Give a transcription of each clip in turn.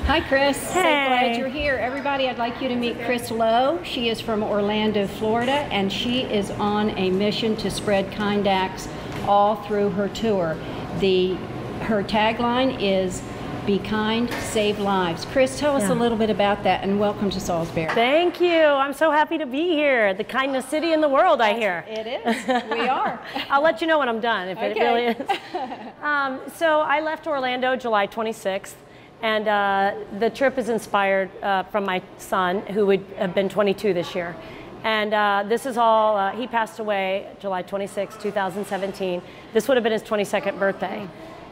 Hi, Chris. Hey. So glad you're here. Everybody, I'd like you to meet Chris Lowe. She is from Orlando, Florida, and she is on a mission to spread kind acts all through her tour. Her tagline is "Be kind, save lives." Chris, tell us a little bit about that, and welcome to Salisbury. Thank you. I'm so happy to be here. The kindest city in the world, I hear. It is. We are. I'll let you know when I'm done, if it really is. So I left Orlando July 26th, and the trip is inspired from my son, who would have been 22 this year. And this is all, he passed away July 26, 2017. This would have been his 22nd birthday.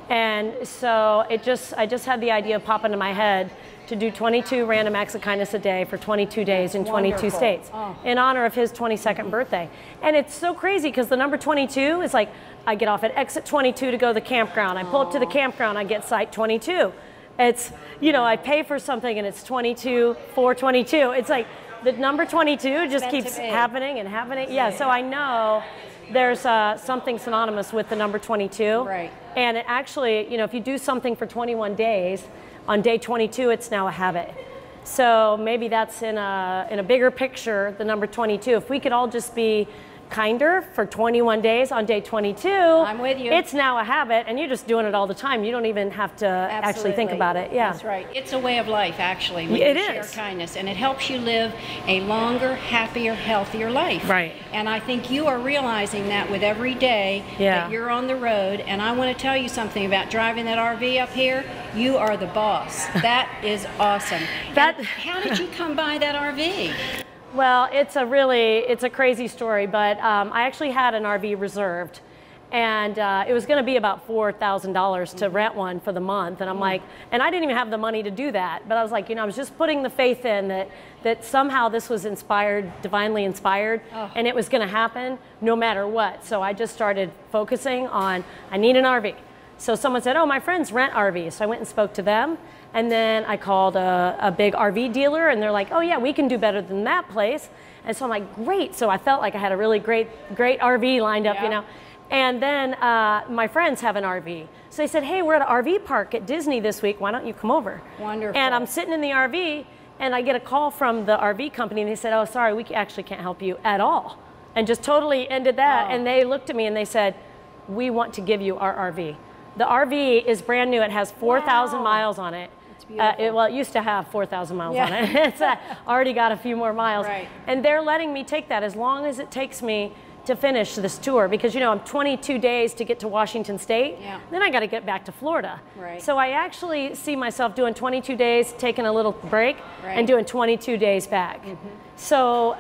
And so I just had the idea pop into my head to do 22 random acts of kindness a day for 22 days in 22 states in honor of his 22nd birthday. And it's so crazy because the number 22 is like, I get off at exit 22 to go to the campground. I pull up to the campground, I get site 22. It's, you know, I pay for something and it's 22, 422. It's like the number 22 just keeps happening and happening. Yeah, so I know there's something synonymous with the number 22. Right. And it actually, you know, if you do something for 21 days, on day 22, it's now a habit. So maybe that's in a bigger picture, the number 22. If we could all just be kinder for 21 days on day 22, I'm with you. It's now a habit, and you're just doing it all the time. You don't even have to actually think about it. Yeah, that's right. It's a way of life, actually, when it you share kindness, and it helps you live a longer, happier, healthier life. Right. And I think you are realizing that with every day that you're on the road. And I want to tell you something about driving that RV up here. You are the boss. That is awesome. How did you come by that RV? Well, it's a crazy story, but I actually had an RV reserved, and it was going to be about $4,000 to rent one for the month, and I'm like, and I didn't even have the money to do that, but I was like, you know, I was just putting the faith in that somehow this was inspired, divinely inspired, and it was going to happen no matter what. So I just started focusing on, I need an RV. So someone said, oh, my friends rent RVs. So I went and spoke to them. And then I called a big RV dealer, and they're like, oh yeah, we can do better than that place. And so I'm like, great. So I felt like I had a really great RV lined up, you know. And then my friends have an RV. So they said, hey, we're at an RV park at Disney this week. Why don't you come over? Wonderful. And I'm sitting in the RV, and I get a call from the RV company, and they said, oh, sorry, we actually can't help you at all. And just totally ended that. And they looked at me and they said, we want to give you our RV. The RV is brand new. It has 4,000 miles on it. Well, it used to have 4,000 miles on it. It's already got a few more miles. Right. And they're letting me take that as long as it takes me to finish this tour, because, you know, I'm 22 days to get to Washington State. Then I got to get back to Florida. Right. So I actually see myself doing 22 days, taking a little break, and doing 22 days back. So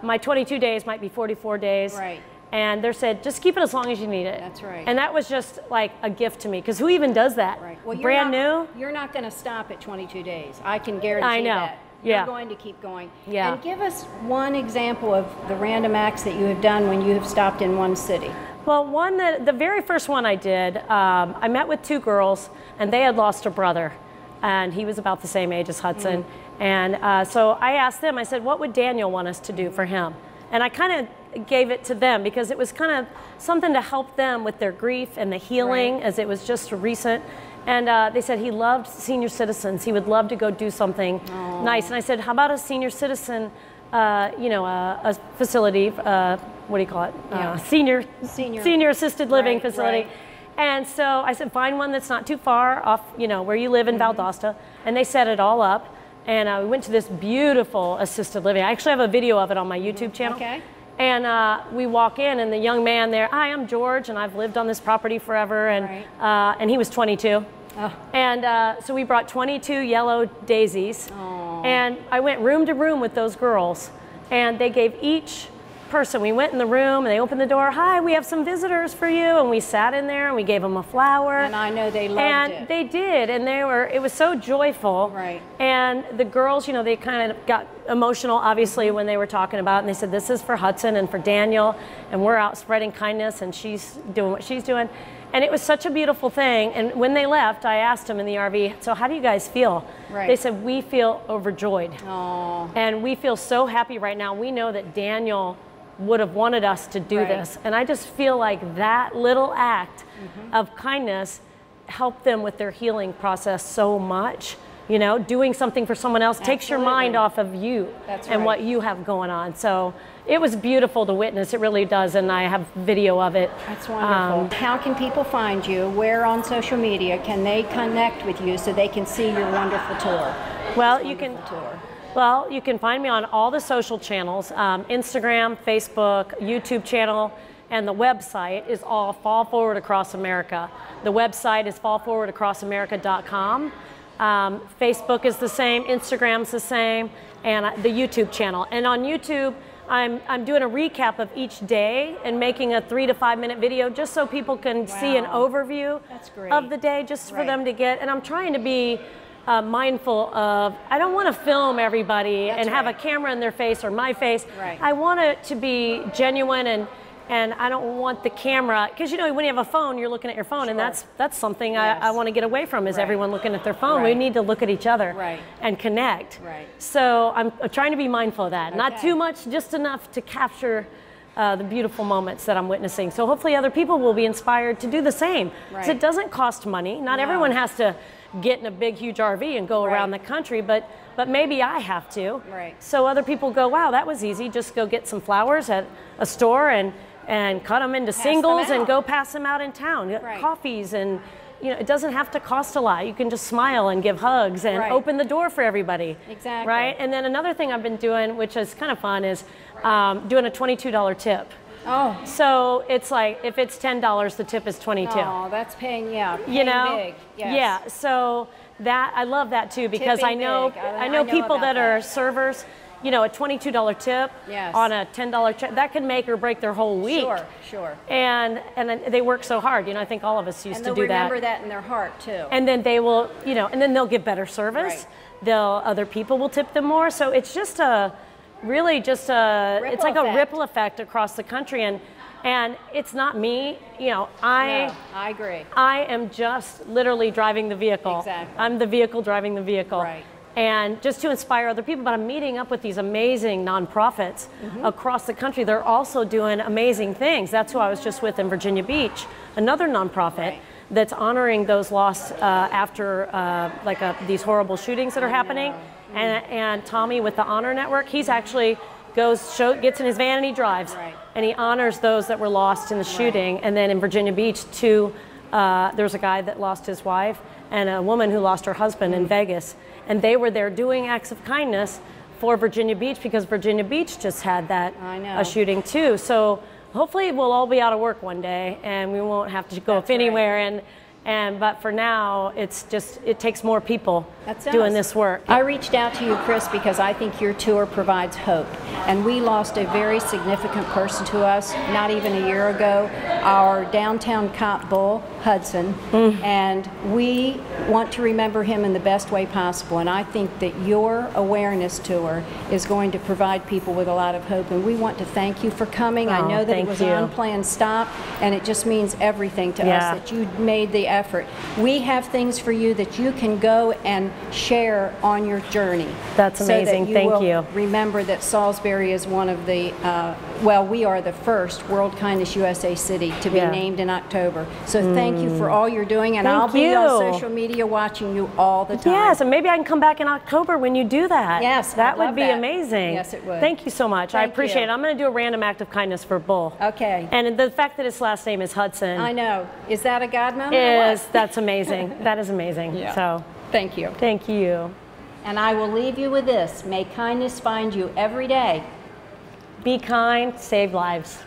my 22 days might be 44 days. Right. And they said, just keep it as long as you need it. That's right. And that was just like a gift to me, because who even does that? Right. Well, brand new? You're not going to stop at 22 days. I can guarantee that. You're going to keep going. Yeah. And give us one example of the random acts that you have done when you have stopped in one city. Well, the very first one I did, I met with two girls, and they had lost a brother, and he was about the same age as Hudson. And so I asked them, I said, what would Daniel want us to do for him? And I kind of gave it to them because it was kind of something to help them with their grief and the healing, as it was just recent. And they said he loved senior citizens. He would love to go do something nice. And I said, how about a senior citizen, you know, a facility, what do you call it? Senior assisted living facility. And so I said, find one that's not too far off, you know, where you live in Valdosta. And they set it all up. And we went to this beautiful assisted living. I actually have a video of it on my YouTube channel. Okay. And we walk in, and the young man there, hi, I'm George, and I've lived on this property forever. And he was 22. And so we brought 22 yellow daisies. And I went room to room with those girls. And they gave each person, we went in the room, and they opened the door, hi, we have some visitors for you. And we sat in there, and we gave them a flower. And I know they loved it. And they did, and it was so joyful. Right. And the girls, you know, they kind of got emotional, obviously, when they were talking about it, and they said, this is for Hudson and for Daniel, and we're out spreading kindness, and she's doing what she's doing. And it was such a beautiful thing. And when they left, I asked them in the RV, so how do you guys feel? Right. They said, we feel overjoyed. Aww. And we feel so happy right now. We know that Daniel would have wanted us to do this. And I just feel like that little act of kindness helped them with their healing process so much. You know, doing something for someone else takes your mind off of you and what you have going on. So it was beautiful to witness. It really does, and I have video of it. That's wonderful. How can people find you? Where on social media can they connect with you so they can see your wonderful tour? Well, you can find me on all the social channels, Instagram, Facebook, YouTube channel, and the website is all Fall Forward Across America. The website is fallforwardacrossamerica.com. Facebook is the same, Instagram's the same, and the YouTube channel. And on YouTube, I'm doing a recap of each day and making a 3 to 5 minute video just so people can see an overview of the day, just for them to get. And I'm trying to be mindful of, I don't want to film everybody and have a camera in their face or my face. I want it to be genuine, and I don't want the camera, because you know when you have a phone, you're looking at your phone, and that's something I want to get away from, is everyone looking at their phone. We need to look at each other and connect. So I'm trying to be mindful of that. Not too much, just enough to capture the beautiful moments that I'm witnessing. So hopefully other people will be inspired to do the same. Because it doesn't cost money. Not everyone has to get in a big, huge RV and go around the country, but maybe I have to. So other people go, wow, that was easy. Just go get some flowers at a store and cut them into singles and go pass them out in town. Coffees, and you know, it doesn't have to cost a lot. You can just smile and give hugs and open the door for everybody. Right? And then another thing I've been doing, which is kind of fun, is doing a $22 tip. So it's like, if it's $10, the tip is $22. Oh, that's paying, you know, big. Yeah. So that, I love that too, because I know people that are servers. You know, a $22 tip on a $10 check, that can make or break their whole week. Sure. And they work so hard. You know, I think all of us used to do that. And they'll remember that in their heart too. And then they will, you know, and then they'll get better service. Other people will tip them more. So it's just it's like a ripple effect across the country. And it's not me, you know, I agree. I am just literally driving the vehicle. I'm the vehicle driving the vehicle. And just to inspire other people. But I'm meeting up with these amazing nonprofits across the country. They're also doing amazing things. That's who I was just with in Virginia Beach, another nonprofit that's honoring those lost after these horrible shootings that are happening. And Tommy with the Honor Network, he's actually gets in his van and he drives, and he honors those that were lost in the shooting. And then in Virginia Beach, there's a guy that lost his wife and a woman who lost her husband in Vegas. And they were there doing acts of kindness for Virginia Beach, because Virginia Beach just had that a shooting too. So hopefully we'll all be out of work one day and we won't have to go up anywhere. But for now, it's just, it takes more people doing this work. I reached out to you, Chris, because I think your tour provides hope. And we lost a very significant person to us not even a year ago, our downtown cop bull, Hudson. And we want to remember him in the best way possible. And I think that your awareness tour is going to provide people with a lot of hope. And we want to thank you for coming. I know that it was an unplanned stop, and it just means everything to us that you made the effort. We have things for you that you can go and share on your journey. That's amazing. Thank you. Remember that Salisbury is one of the, we are the first World Kindness USA city to be named in October. So thank you for all you're doing, and I'll be on social media watching you all the time. Yes, and maybe I can come back in October when you do that. Yes, that would be amazing. Yes, it would. Thank you so much. I appreciate it. I'm going to do a random act of kindness for Bull. Okay. And the fact that his last name is Hudson. I know. Is that a God moment? That's amazing. That is amazing. So thank you. Thank you. And I will leave you with this. May kindness find you every day. Be kind, save lives.